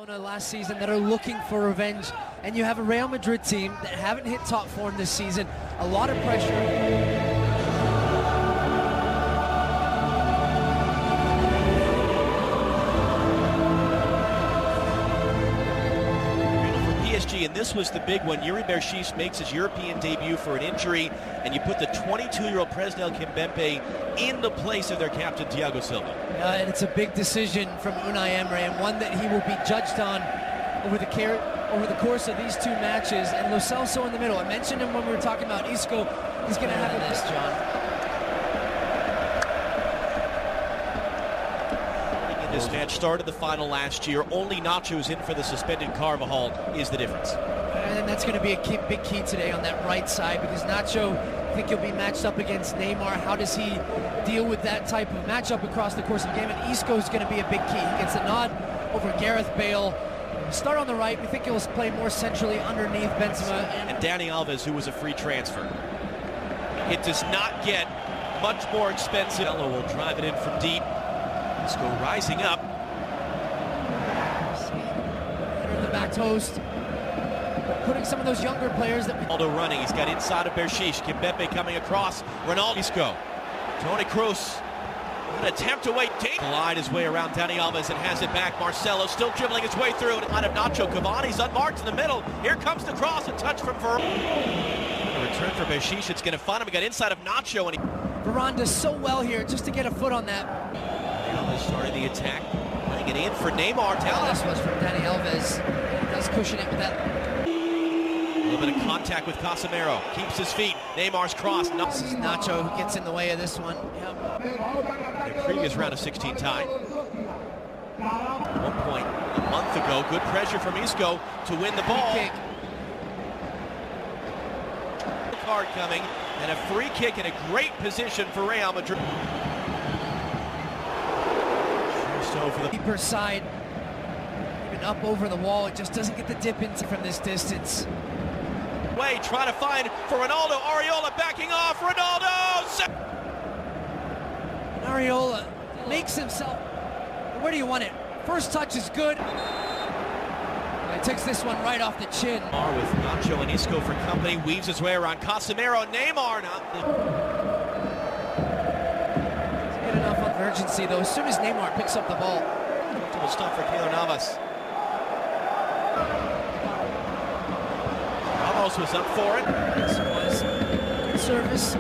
Last season that are looking for revenge, and you have a Real Madrid team that haven't hit top form this season. A lot of pressure. PSG, and this was the big one. Yuri Berchiche makes his European debut for an injury, and you put the 22-year-old Presnel Kimpembe in the place of their captain, Thiago Silva. And it's a big decision from Unai Emery, and one that he will be judged on over the course of these two matches. And Lo Celso in the middle. I mentioned him when we were talking about Isco. He's going to have this, John. This match started the final last year. Only Nacho's in for the suspended Carvajal is the difference. And that's going to be a big key today on that right side, because Nacho, I think he'll be matched up against Neymar. How does he deal with that type of matchup across the course of the game? And Isco's going to be a big key. He gets a nod over Gareth Bale. Start on the right. We think he'll play more centrally underneath Benzema. And Dani Alves, who was a free transfer. It does not get much more expensive. Elo will drive it in from deep. Isco rising up. In the back toast. Putting some of those younger players that... Ronaldo running. He's got inside of Berchiche. Kimpembe coming across. Ronaldo. Isco. Toni Kroos. An attempt to wait deep. Glide his way around Dani Alves and has it back. Marcelo still dribbling his way through. Line of Nacho. Cavani's unmarked in the middle. Here comes the cross. A touch from Varane. A return for Berchiche. It's going to find him. He got inside of Nacho. And Varane does so well here just to get a foot on that. Alves starting the attack. Putting it in for Neymar. This was from Dani Alves. He does cushion it with that. A little bit of contact with Casemiro. Keeps his feet. Neymar's cross. This is Nacho who gets in the way of this one. Yep. The previous round of 16 tie. At one point a month ago, good pressure from Isco to win the ball. Kick. Card coming, and a free kick in a great position for Real Madrid. So for the keeper side, even up over the wall, it just doesn't get the dip into from this distance. Way trying to find for Ronaldo. Areola backing off. Ronaldo. Areola makes himself. Where do you want it? First touch is good. He takes this one right off the chin. With Nacho and Isco for company, weaves his way around Casemiro. Neymar not. Good enough on urgency though. As soon as Neymar picks up the ball. Comfortable stuff for Keylor Navas. Ramos was up for it. This was good service.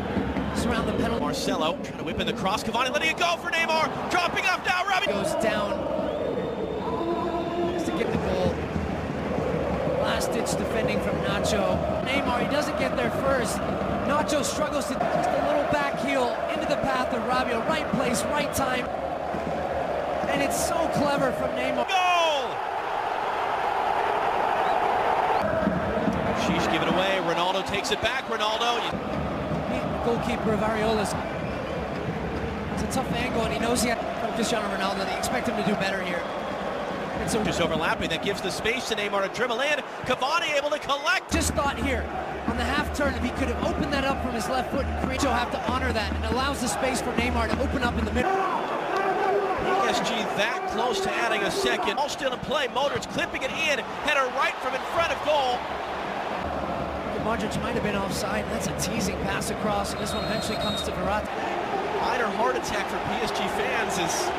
Around the penalty. Marcelo trying to whip in the cross. Cavani letting it go for Neymar. Dropping off now. Robbie goes down. Just to get the goal. Last-ditch defending from Nacho. Neymar, he doesn't get there first. Nacho struggles to just a little back heel into the path of Rabiot. Right place, right time. And it's so clever from Neymar. Goal! Sheesh give it away. Ronaldo takes it back. Ronaldo. Goalkeeper of Areola's. It's a tough angle, and he knows he had Cristiano Ronaldo. They expect him to do better here. And so just overlapping, that gives the space to Neymar to dribble in. Cavani able to collect. Just thought here on the half turn, if he could have opened that up from his left foot, Crecho have to honor that, and allows the space for Neymar to open up in the middle. PSG that close to adding a second. All still in play. Modric clipping it in. Header right from in front of goal. Modric might have been offside. That's a teasing pass across, and this one eventually comes to Verratti. Minor heart attack for PSG fans as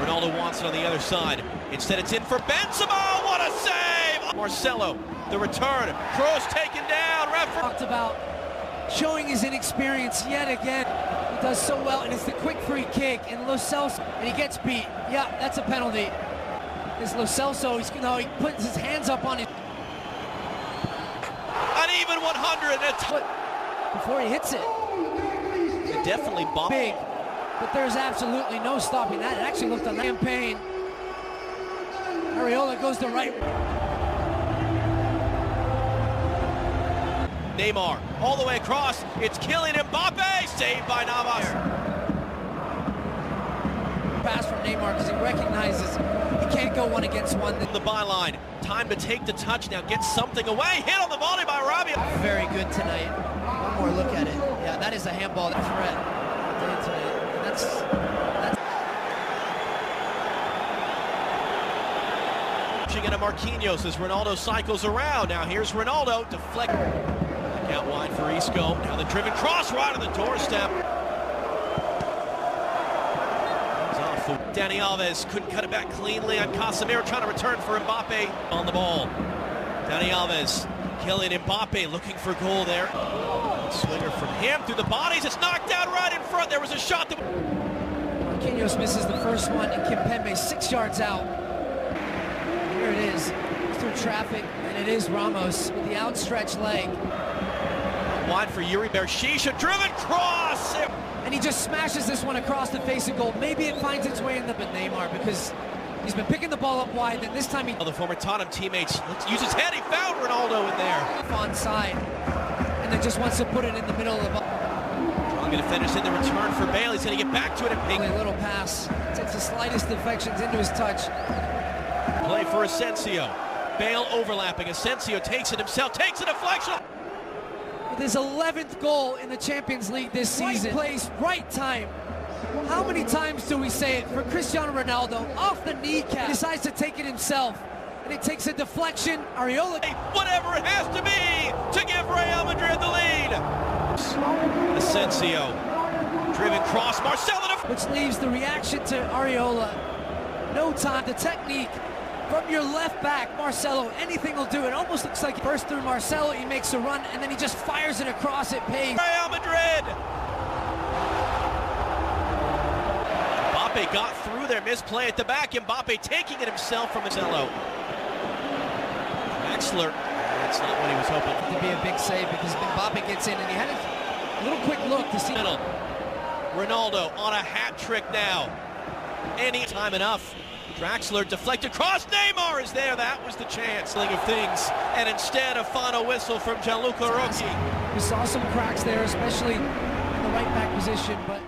Ronaldo wants it on the other side. Instead, it's in for Benzema. What a save! Marcelo, the return. Kroos taken down. Referee talked about showing his inexperience yet again. He does so well, and it's the quick free kick. And Lo Celso, and he gets beat. Yeah, that's a penalty. It's Lo Celso. He puts his hands up on his. Even 100. Before he hits it. It definitely bombed. Big, but there's absolutely no stopping that. It actually looked on the campaign. Areola goes to right. Neymar all the way across. It's Kylian Mbappe. Saved by Navas. Pass from Neymar because he recognizes he can't go one against one. The byline. Time to take the touch now. Get something away. Hit on the volley by Rabiot. Very good tonight. One more look at it. Yeah, that is a handball. That's red. That's Launching into Marquinhos as Ronaldo cycles around. Now here's Ronaldo, deflect. Back out wide for Isco. Now the driven cross right on the doorstep. Dani Alves couldn't cut it back cleanly on Casemiro, trying to return for Mbappe on the ball. Dani Alves, Kylian Mbappe looking for goal there. Swinger from him through the bodies. It's knocked out right in front. There was a shot that... Marquinhos misses the first one, and Kimpembe 6 yards out. Here it is, through traffic, and it is Ramos with the outstretched leg. Wide for Yuri Bershish, a driven cross! And he just smashes this one across the face of goal. Maybe it finds its way in the Neymar, because he's been picking the ball up wide, and this time he... The former Tottenham teammates, let's use his head, he found Ronaldo in there. Onside, and then just wants to put it in the middle of the... Strong defenders in the return for Bale, he's going to get back to it and ping. A little pass, takes the slightest deflections into his touch. Play for Asensio. Bale overlapping, Asensio takes it himself, takes a deflection. With his 11th goal in the Champions League this season. Right place, right time. How many times do we say it? For Cristiano Ronaldo, off the kneecap, he decides to take it himself. And it takes a deflection. Areola. Whatever it has to be to give Real Madrid the lead. Asensio. Driven cross, Marcelo. Which leaves the reaction to Areola. No time. The technique from your left back, Marcelo, anything will do. It almost looks like first through Marcelo, he makes a run, and then he just fires it across at pace. Real Madrid. Mbappe got through there, misplay at the back. Mbappe taking it himself from Marcelo. Draxler, that's not what he was hoping. To be a big save, because Mbappe gets in, and he had a little quick look to see. Middle. Ronaldo on a hat trick now. Any time enough. Draxler deflected cross. Neymar is there. That was the chance of things. And instead, a final whistle from Gianluca Rocchi. We saw some cracks there, especially in the right back position, but